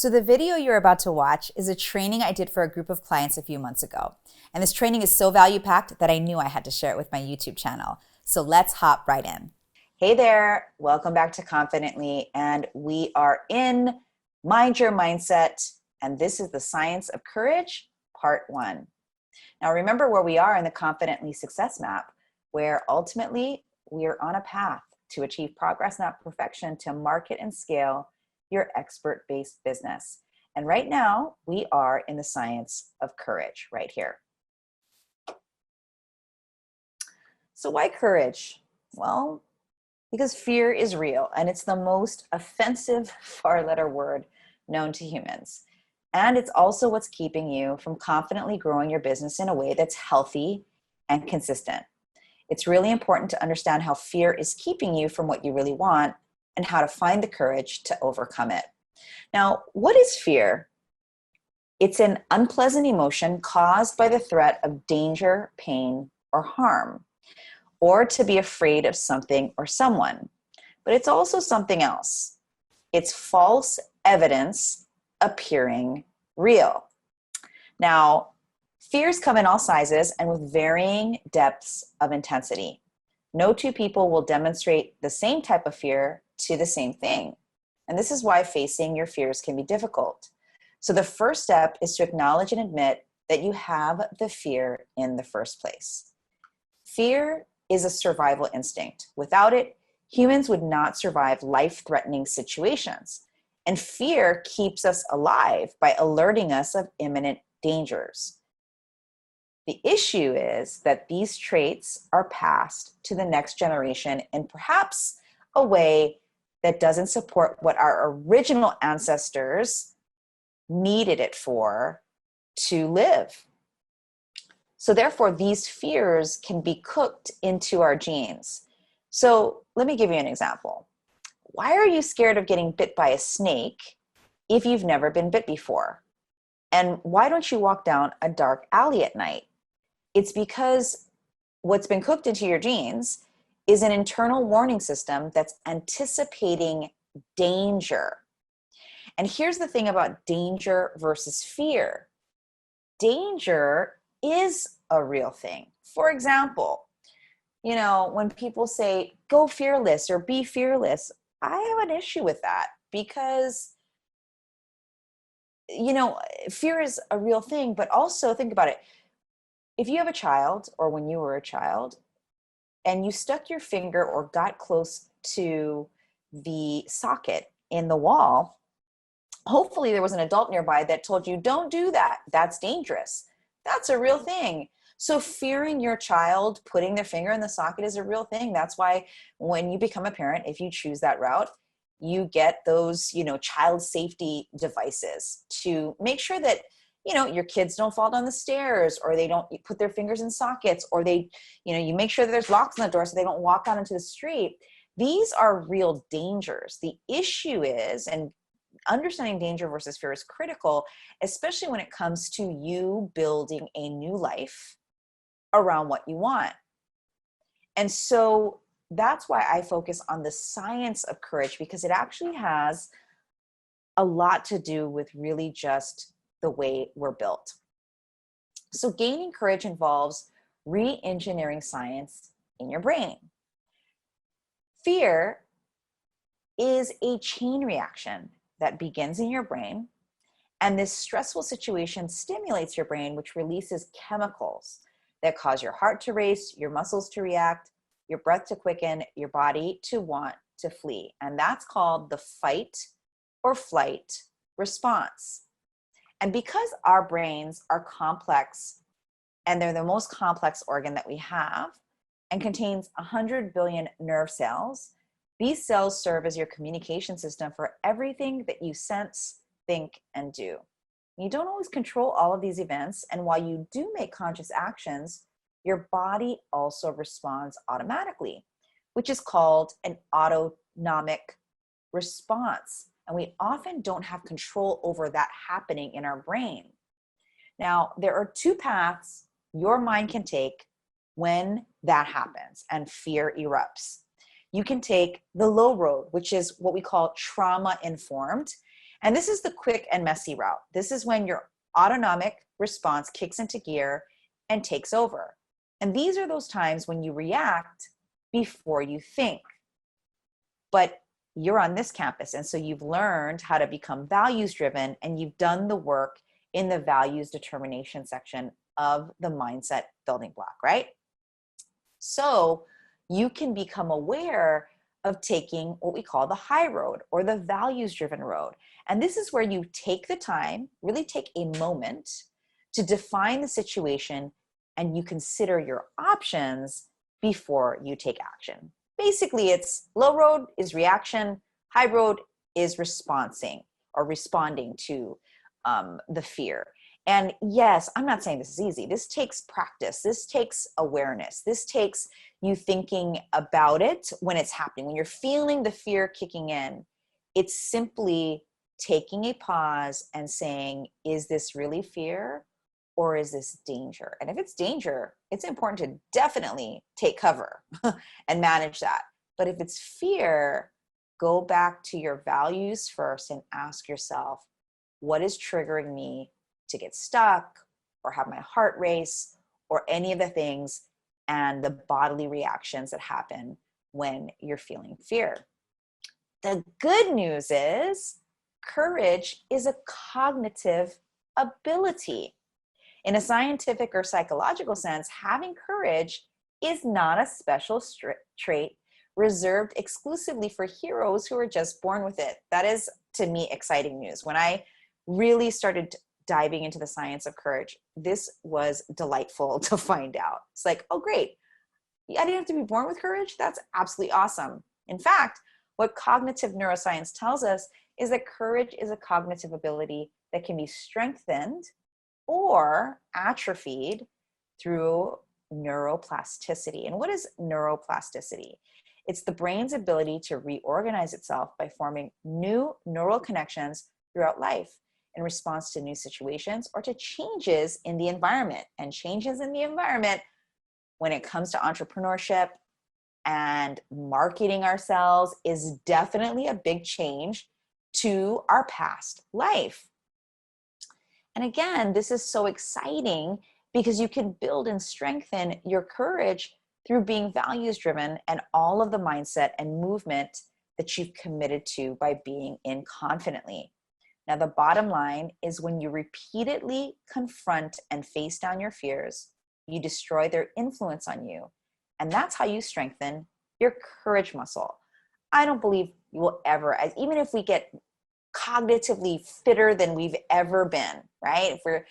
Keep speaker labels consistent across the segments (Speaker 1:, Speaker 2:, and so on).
Speaker 1: So the video you're about to watch is a training I did for a group of clients a few months ago. And this training is so value-packed that I knew I had to share it with my YouTube channel. So let's hop right in. Hey there, welcome back to Confidently. And we are in Mind Your Mindset. And this is the Science of Courage, Part 1. Now remember where we are in the Confidently Success Map, where ultimately we are on a path to achieve progress, not perfection, to market and scale your expert-based business. And right now, we are in the science of courage right here. So why courage? Well, because fear is real, and it's the most offensive four-letter word known to humans. And it's also what's keeping you from confidently growing your business in a way that's healthy and consistent. It's really important to understand how fear is keeping you from what you really want and how to find the courage to overcome it. Now, what is fear? It's an unpleasant emotion caused by the threat of danger, pain, or harm, or to be afraid of something or someone. But it's also something else. It's false evidence appearing real. Now, fears come in all sizes and with varying depths of intensity. No two people will demonstrate the same type of fear to the same thing. And this is why facing your fears can be difficult. So the first step is to acknowledge and admit that you have the fear in the first place. Fear is a survival instinct. Without it, humans would not survive life-threatening situations. And fear keeps us alive by alerting us of imminent dangers. The issue is that these traits are passed to the next generation in perhaps a way that doesn't support what our original ancestors needed it for to live. So therefore, these fears can be cooked into our genes. So let me give you an example. Why are you scared of getting bit by a snake if you've never been bit before? And why don't you walk down a dark alley at night? It's because what's been cooked into your genes is an internal warning system that's anticipating danger. And here's the thing about danger versus fear. Danger is a real thing. For example, when people say, go fearless or be fearless, I have an issue with that because, fear is a real thing, but also think about it. If you have a child or when you were a child and you stuck your finger or got close to the socket in the wall, hopefully there was an adult nearby that told you, don't do that. That's dangerous. That's a real thing. So fearing your child putting their finger in the socket is a real thing. That's why when you become a parent, if you choose that route, you get those, child safety devices to make sure that your kids don't fall down the stairs or they don't put their fingers in sockets or you make sure that there's locks on the door so they don't walk out into the street. These are real dangers. The issue is, and understanding danger versus fear is critical, especially when it comes to you building a new life around what you want. And so that's why I focus on the science of courage, because it actually has a lot to do with really just the way we're built. So gaining courage involves re-engineering science in your brain. Fear is a chain reaction that begins in your brain, and this stressful situation stimulates your brain, which releases chemicals that cause your heart to race, your muscles to react, your breath to quicken, your body to want to flee. And that's called the fight or flight response. And because our brains are complex, and they're the most complex organ that we have, and contains 100 billion nerve cells, these cells serve as your communication system for everything that you sense, think, and do. You don't always control all of these events, and while you do make conscious actions, your body also responds automatically, which is called an autonomic response. And we often don't have control over that happening in our brain. Now, there are two paths your mind can take when that happens and fear erupts. You can take the low road, which is what we call trauma informed. And this is the quick and messy route. This is when your autonomic response kicks into gear and takes over. And these are those times when you react before you think. But you're on this campus, and so you've learned how to become values driven, and you've done the work in the values determination section of the mindset building block, right? So you can become aware of taking what we call the high road or the values driven road. And this is where you take the time, really take a moment to define the situation, and you consider your options before you take action. Basically, it's low road is reaction, high road is responding to the fear. And yes, I'm not saying this is easy. This takes practice. This takes awareness. This takes you thinking about it when it's happening. When you're feeling the fear kicking in, it's simply taking a pause and saying, is this really fear or is this danger? And if it's danger, it's important to definitely take cover and manage that. But if it's fear, go back to your values first and ask yourself, what is triggering me to get stuck or have my heart race or any of the things and the bodily reactions that happen when you're feeling fear? The good news is courage is a cognitive ability. In a scientific or psychological sense, having courage is not a special trait reserved exclusively for heroes who are just born with it. That is, to me, exciting news. When I really started diving into the science of courage, this was delightful to find out. It's like, oh, great. I didn't have to be born with courage. That's absolutely awesome. In fact, what cognitive neuroscience tells us is that courage is a cognitive ability that can be strengthened or atrophied through neuroplasticity. And what is neuroplasticity? It's the brain's ability to reorganize itself by forming new neural connections throughout life in response to new situations or to changes in the environment. And changes in the environment, when it comes to entrepreneurship and marketing ourselves, is definitely a big change to our past life. And again, this is so exciting because you can build and strengthen your courage through being values driven and all of the mindset and movement that you've committed to by being in confidently. Now, the bottom line is when you repeatedly confront and face down your fears, you destroy their influence on you. And that's how you strengthen your courage muscle. I don't believe you will ever, even if we get cognitively fitter than we've ever been, right? If we're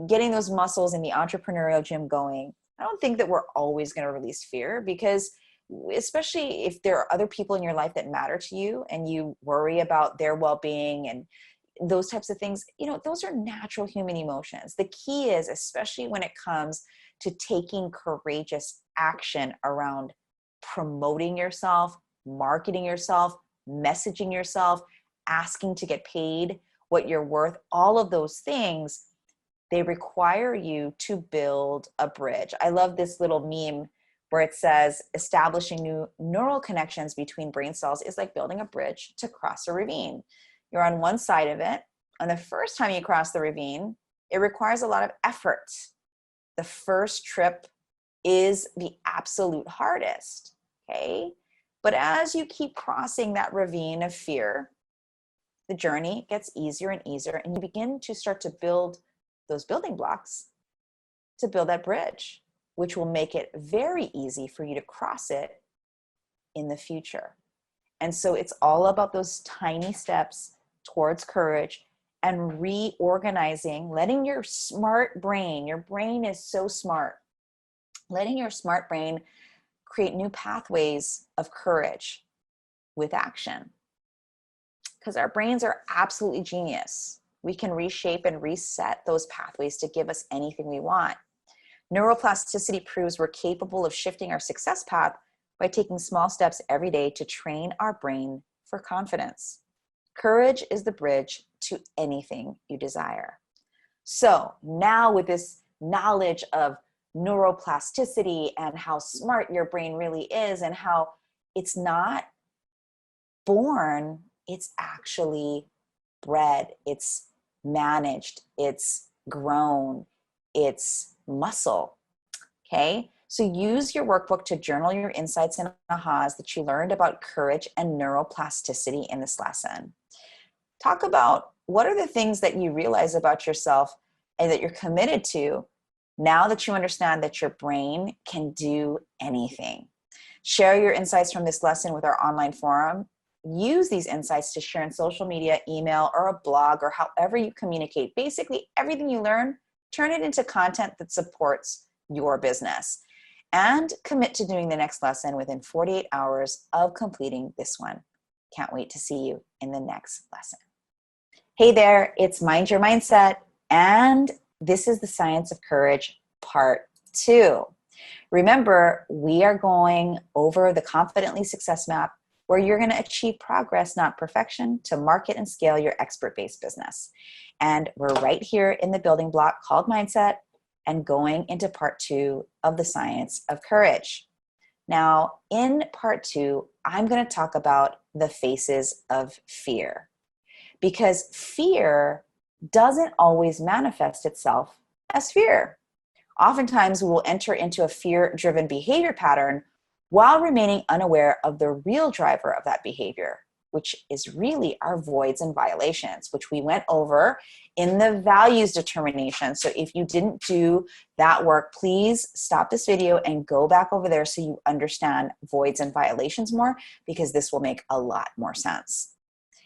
Speaker 1: getting those muscles in the entrepreneurial gym going, I don't think that we're always going to release fear, because especially if there are other people in your life that matter to you and you worry about their well-being and those types of things, those are natural human emotions. The key is, especially when it comes to taking courageous action around promoting yourself, marketing yourself, messaging yourself, asking to get paid what you're worth, all of those things, they require you to build a bridge. I love this little meme where it says, establishing new neural connections between brain cells is like building a bridge to cross a ravine. You're on one side of it, and the first time you cross the ravine, it requires a lot of effort. The first trip is the absolute hardest, okay? But as you keep crossing that ravine of fear, the journey gets easier and easier, and you begin to start to build those building blocks to build that bridge, which will make it very easy for you to cross it in the future. And so it's all about those tiny steps towards courage and reorganizing, letting your smart brain, your brain is so smart, letting your smart brain create new pathways of courage with action. Because our brains are absolutely genius. We can reshape and reset those pathways to give us anything we want. Neuroplasticity proves we're capable of shifting our success path by taking small steps every day to train our brain for confidence. Courage is the bridge to anything you desire. So now, with this knowledge of neuroplasticity and how smart your brain really is, and how it's not born, it's actually bred, it's managed, it's grown, it's muscle. Okay, so use your workbook to journal your insights and ahas that you learned about courage and neuroplasticity in this lesson. Talk about what are the things that you realize about yourself and that you're committed to now that you understand that your brain can do anything. Share your insights from this lesson with our online forum. Use these insights to share in social media, email, or a blog, or however you communicate. Basically, everything you learn, turn it into content that supports your business. And commit to doing the next lesson within 48 hours of completing this one. Can't wait to see you in the next lesson. Hey there, it's Mind Your Mindset, and this is the Science of Courage, Part 2. Remember, we are going over the Confidently Success Map, where you're going to achieve progress, not perfection, to market and scale your expert-based business. And we're right here in the building block called Mindset and going into Part 2 of the Science of Courage. Now, in Part 2, I'm going to talk about the faces of fear, because fear doesn't always manifest itself as fear. Oftentimes, we will enter into a fear-driven behavior pattern while remaining unaware of the real driver of that behavior, which is really our voids and violations, which we went over in the values determination. So if you didn't do that work, please stop this video and go back over there so you understand voids and violations more, because this will make a lot more sense.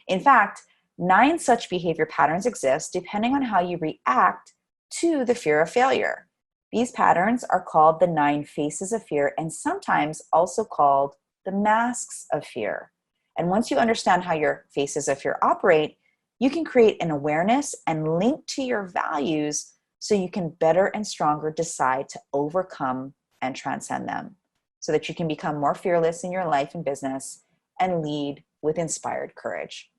Speaker 1: In fact, 9 such behavior patterns exist depending on how you react to the fear of failure. These patterns are called the 9 faces of fear, and sometimes also called the masks of fear. And once you understand how your faces of fear operate, you can create an awareness and link to your values so you can better and stronger decide to overcome and transcend them, so that you can become more fearless in your life and business and lead with inspired courage.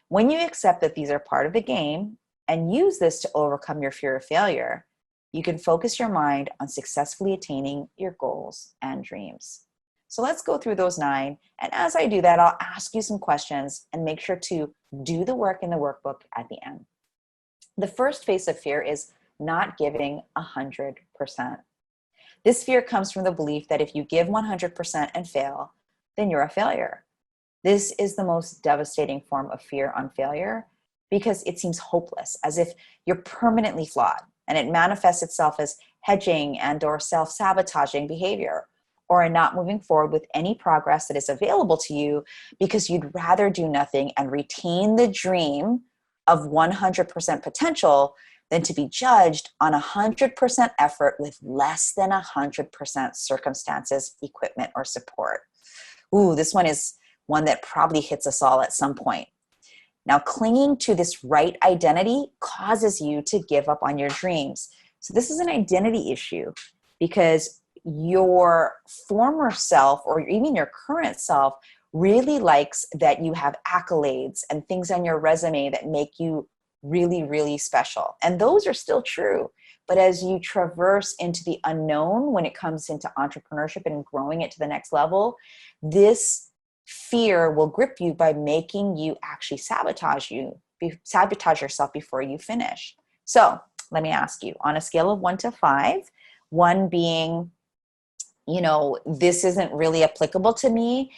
Speaker 1: When you accept that these are part of the game and use this to overcome your fear of failure, you can focus your mind on successfully attaining your goals and dreams. So let's go through those 9. And as I do that, I'll ask you some questions and make sure to do the work in the workbook at the end. The first face of fear is not giving 100%. This fear comes from the belief that if you give 100% and fail, then you're a failure. This is the most devastating form of fear on failure, because it seems hopeless, as if you're permanently flawed, and it manifests itself as hedging and or self-sabotaging behavior, or in not moving forward with any progress that is available to you because you'd rather do nothing and retain the dream of 100% potential than to be judged on 100% effort with less than 100% circumstances, equipment, or support. Ooh, this one is one that probably hits us all at some point. Now, clinging to this right identity causes you to give up on your dreams. So this is an identity issue, because your former self, or even your current self, really likes that you have accolades and things on your resume that make you really, really special. And those are still true. But as you traverse into the unknown when it comes into entrepreneurship and growing it to the next level, this fear will grip you by making you actually sabotage yourself before you finish. So let me ask you, on a scale of 1 to 5, 1 being, this isn't really applicable to me,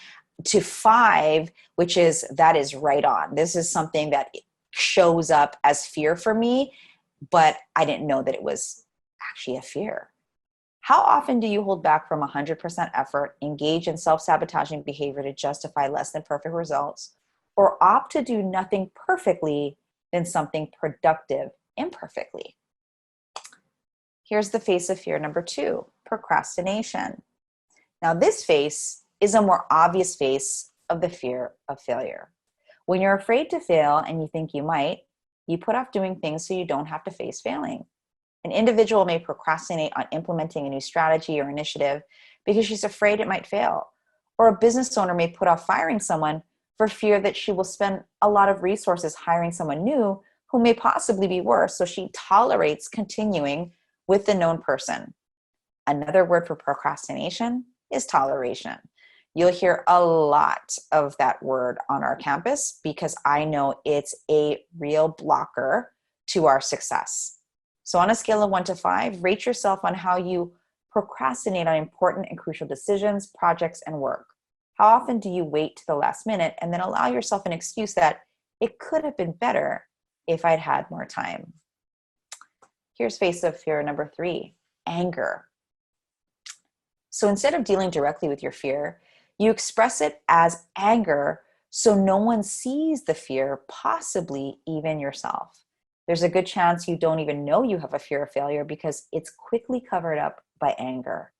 Speaker 1: to 5, which is, that is right on. This is something that shows up as fear for me, but I didn't know that it was actually a fear. How often do you hold back from 100% effort, engage in self-sabotaging behavior to justify less than perfect results, or opt to do nothing perfectly than something productive imperfectly? Here's the face of fear number 2, procrastination. Now, this face is a more obvious face of the fear of failure. When you're afraid to fail and you think you might, you put off doing things so you don't have to face failing. An individual may procrastinate on implementing a new strategy or initiative because she's afraid it might fail. Or a business owner may put off firing someone for fear that she will spend a lot of resources hiring someone new who may possibly be worse, so she tolerates continuing with the known person. Another word for procrastination is toleration. You'll hear a lot of that word on our campus because I know it's a real blocker to our success. So on a scale of 1 to 5, rate yourself on how you procrastinate on important and crucial decisions, projects, and work. How often do you wait to the last minute and then allow yourself an excuse that it could have been better if I'd had more time? Here's face of fear number 3, anger. So instead of dealing directly with your fear, you express it as anger so no one sees the fear, possibly even yourself. There's a good chance you don't even know you have a fear of failure because it's quickly covered up by anger.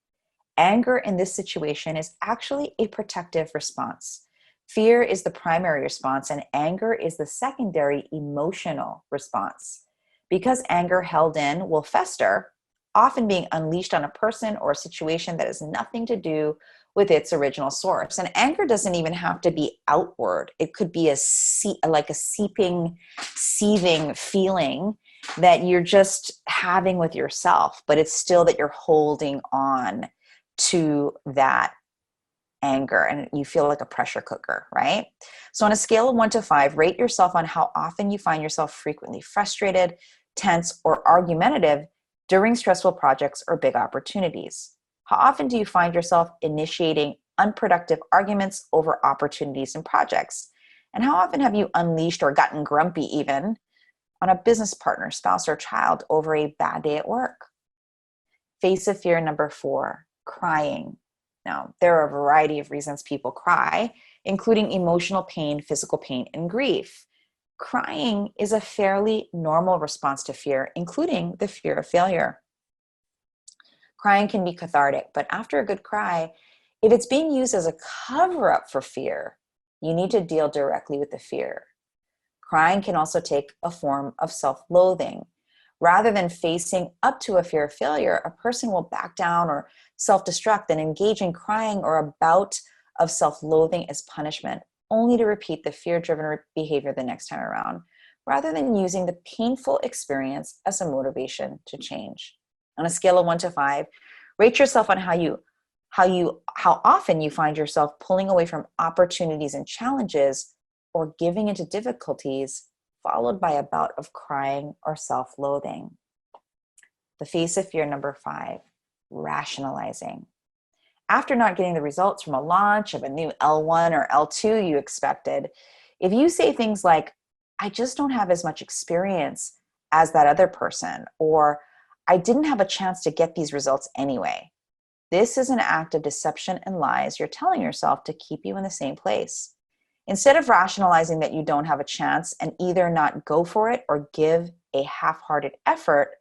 Speaker 1: Anger in this situation is actually a protective response. Fear is the primary response, and anger is the secondary emotional response. Because anger held in will fester, often being unleashed on a person or a situation that has nothing to do with its original source. And anger doesn't even have to be outward. It could be like a seeping, seething feeling that you're just having with yourself, but it's still that you're holding on to that anger and you feel like a pressure cooker, right? So on a scale of 1 to 5, rate yourself on how often you find yourself frequently frustrated, tense, or argumentative during stressful projects or big opportunities. How often do you find yourself initiating unproductive arguments over opportunities and projects? And how often have you unleashed or gotten grumpy even on a business partner, spouse, or child over a bad day at work? Face of fear number 4, crying. Now, there are a variety of reasons people cry, including emotional pain, physical pain, and grief. Crying is a fairly normal response to fear, including the fear of failure. Crying can be cathartic, but after a good cry, if it's being used as a cover-up for fear, you need to deal directly with the fear. Crying can also take a form of self-loathing. Rather than facing up to a fear of failure, a person will back down or self-destruct and engage in crying or a bout of self-loathing as punishment, only to repeat the fear-driven behavior the next time around, rather than using the painful experience as a motivation to change. On a scale of 1 to 5, rate yourself on how often you find yourself pulling away from opportunities and challenges or giving into difficulties, followed by a bout of crying or self-loathing. The face of fear number 5, rationalizing. After not getting the results from a launch of a new L1 or L2 you expected, if you say things like, I just don't have as much experience as that other person, or I didn't have a chance to get these results anyway, this is an act of deception and lies you're telling yourself to keep you in the same place. Instead of rationalizing that you don't have a chance and either not go for it or give a half-hearted effort,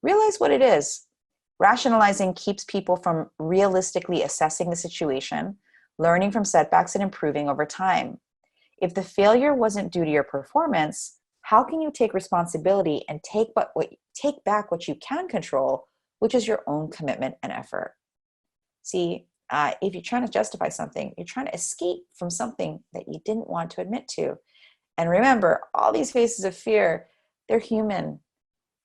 Speaker 1: realize what it is. Rationalizing keeps people from realistically assessing the situation, learning from setbacks, and improving over time. If the failure wasn't due to your performance, how can you take responsibility and take back what you can control, which is your own commitment and effort? See, if you're trying to justify something, you're trying to escape from something that you didn't want to admit to. And remember, all these faces of fear, they're human.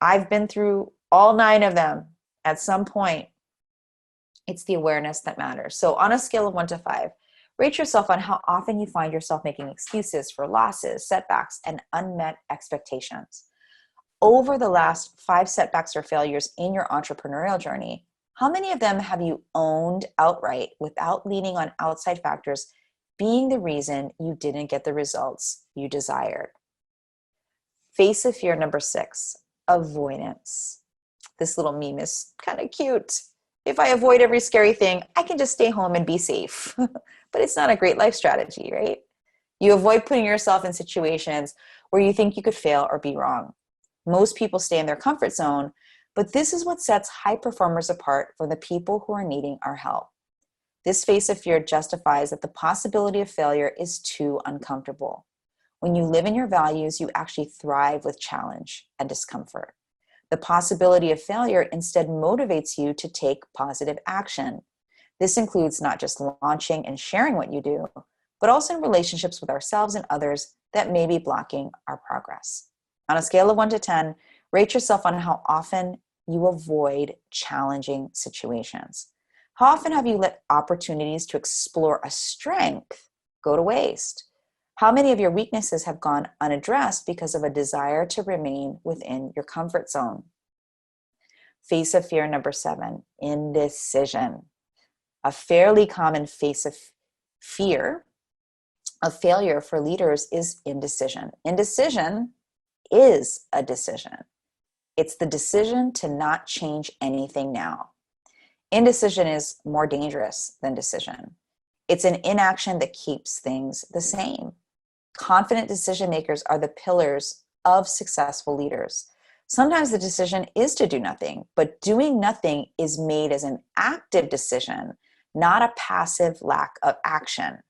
Speaker 1: I've been through all 9 of them at some point. It's the awareness that matters. So on a scale of 1 to 5, rate yourself on how often you find yourself making excuses for losses, setbacks, and unmet expectations. Over the last 5 setbacks or failures in your entrepreneurial journey, how many of them have you owned outright without leaning on outside factors being the reason you didn't get the results you desired? Face of fear number 6, avoidance. This little meme is kind of cute. If I avoid every scary thing, I can just stay home and be safe. But it's not a great life strategy, right? You avoid putting yourself in situations where you think you could fail or be wrong. Most people stay in their comfort zone, but this is what sets high performers apart from the people who are needing our help. This face of fear justifies that the possibility of failure is too uncomfortable. When you live in your values, you actually thrive with challenge and discomfort. The possibility of failure instead motivates you to take positive action. This includes not just launching and sharing what you do, but also in relationships with ourselves and others that may be blocking our progress. On a scale of 1 to 10, rate yourself on how often you avoid challenging situations. How often have you let opportunities to explore a strength go to waste? How many of your weaknesses have gone unaddressed because of a desire to remain within your comfort zone? Face of fear number 7, indecision. A fairly common face of fear of failure for leaders is indecision. Indecision is a decision. It's the decision to not change anything now. Indecision is more dangerous than decision. It's an inaction that keeps things the same. Confident decision makers are the pillars of successful leaders. Sometimes the decision is to do nothing, but doing nothing is made as an active decision, not a passive lack of action.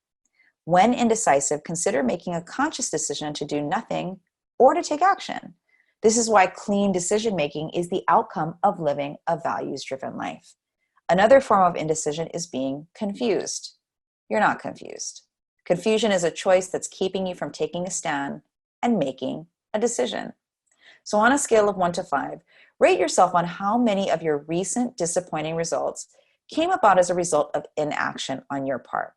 Speaker 1: When indecisive, consider making a conscious decision to do nothing or to take action. This is why clean decision making is the outcome of living a values-driven life. Another form of indecision is being confused. You're not confused. Confusion is a choice that's keeping you from taking a stand and making a decision. So on a scale of 1 to 5, rate yourself on how many of your recent disappointing results came about as a result of inaction on your part.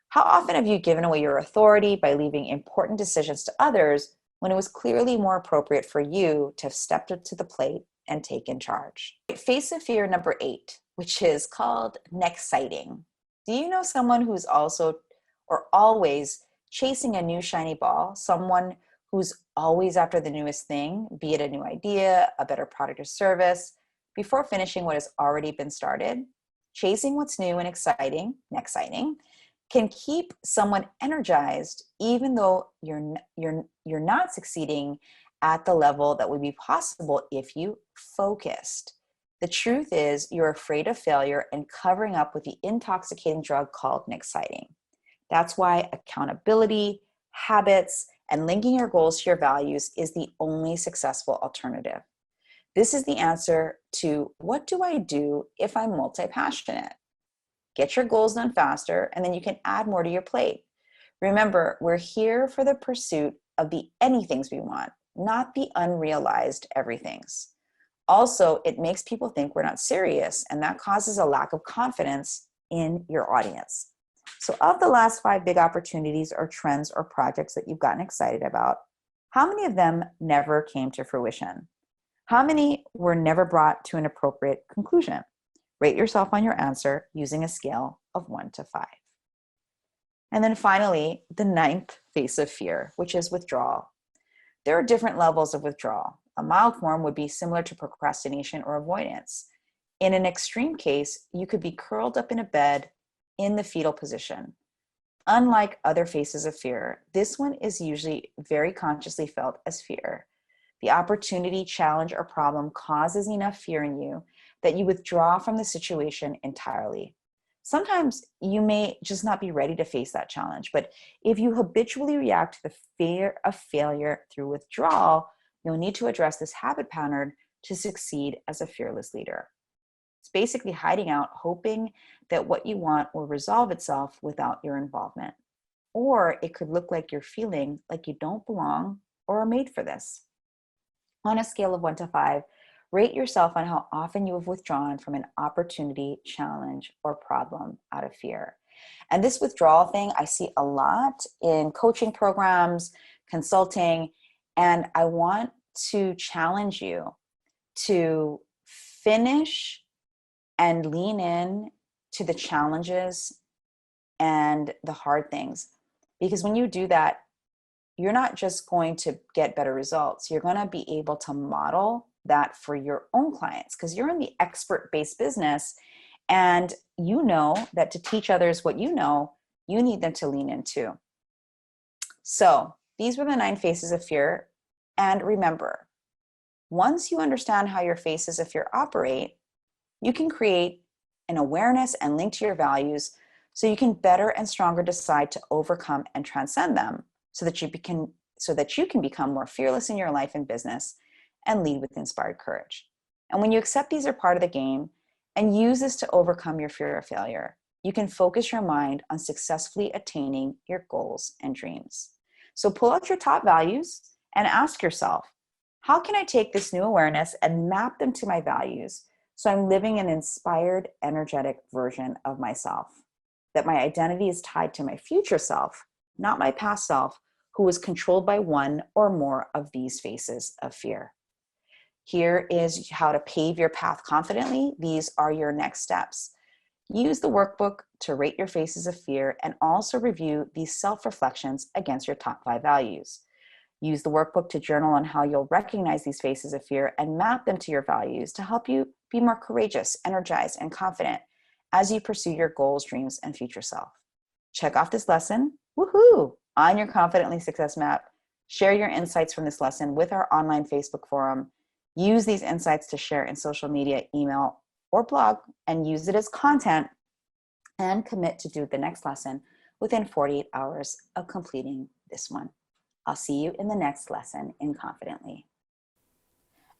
Speaker 1: How often have you given away your authority by leaving important decisions to others when it was clearly more appropriate for you to have stepped up to the plate and taken charge? Face of fear number 8, which is called Nexciting. Do you know someone who's also or always chasing a new shiny ball? Someone who's always after the newest thing, be it a new idea, a better product or service, before finishing what has already been started? Chasing what's new and exciting, Nexciting, can keep someone energized even though you're not succeeding at the level that would be possible if you focused. The truth is you're afraid of failure and covering up with the intoxicating drug called Nexciting. That's why accountability, habits, and linking your goals to your values is the only successful alternative. This is the answer to what do I do if I'm multi-passionate? Get your goals done faster, and then you can add more to your plate. Remember, we're here for the pursuit of the anythings we want, not the unrealized everythings. Also, it makes people think we're not serious, and that causes a lack of confidence in your audience. So of the last 5 big opportunities or trends or projects that you've gotten excited about, how many of them never came to fruition? How many were never brought to an appropriate conclusion? Rate yourself on your answer using a scale of 1 to 5. And then finally, the 9th face of fear, which is withdrawal. There are different levels of withdrawal. A mild form would be similar to procrastination or avoidance. In an extreme case, you could be curled up in a bed in the fetal position. Unlike other faces of fear, this one is usually very consciously felt as fear. The opportunity, challenge, or problem causes enough fear in you that you withdraw from the situation entirely. Sometimes you may just not be ready to face that challenge, but if you habitually react to the fear of failure through withdrawal, you'll need to address this habit pattern to succeed as a fearless leader. It's basically hiding out, hoping that what you want will resolve itself without your involvement. Or it could look like you're feeling like you don't belong or are made for this. On a scale of 1 to 5, rate yourself on how often you have withdrawn from an opportunity, challenge, or problem out of fear. And this withdrawal thing, I see a lot in coaching programs, consulting, and I want to challenge you to finish and lean in to the challenges and the hard things. Because when you do that, you're not just going to get better results. You're going to be able to model that for your own clients because you're in the expert-based business and you know that to teach others what you know, you need them to lean into. So these were the 9 faces of fear. And remember, once you understand how your faces of fear operate, you can create an awareness and link to your values so you can better and stronger decide to overcome and transcend them so that you can become more fearless in your life and business and lead with inspired courage. And when you accept these are part of the game and use this to overcome your fear of failure, you can focus your mind on successfully attaining your goals and dreams. So pull out your top values and ask yourself, how can I take this new awareness and map them to my values So I'm living an inspired, energetic version of myself, that my identity is tied to my future self, not my past self, who was controlled by one or more of these phases of fear. Here is how to pave your path confidently. These are your next steps. Use the workbook to rate your phases of fear and also review these self-reflections against your top 5 values. Use the workbook to journal on how you'll recognize these phases of fear and map them to your values to help you be more courageous, energized, and confident as you pursue your goals, dreams, and future self. Check off this lesson, woohoo, on your Confidently Success Map. Share your insights from this lesson with our online Facebook forum. Use these insights to share in social media, email, or blog, and use it as content, and commit to do the next lesson within 48 hours of completing this one. I'll see you in the next lesson in Confidently.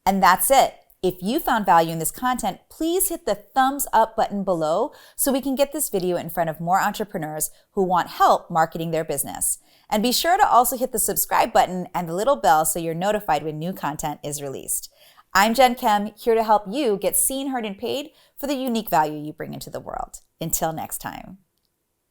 Speaker 2: And that's it. If you found value in this content, please hit the thumbs up button below so we can get this video in front of more entrepreneurs who want help marketing their business. And be sure to also hit the subscribe button and the little bell so you're notified when new content is released. I'm Jen Kem, here to help you get seen, heard, and paid for the unique value you bring into the world. Until next time.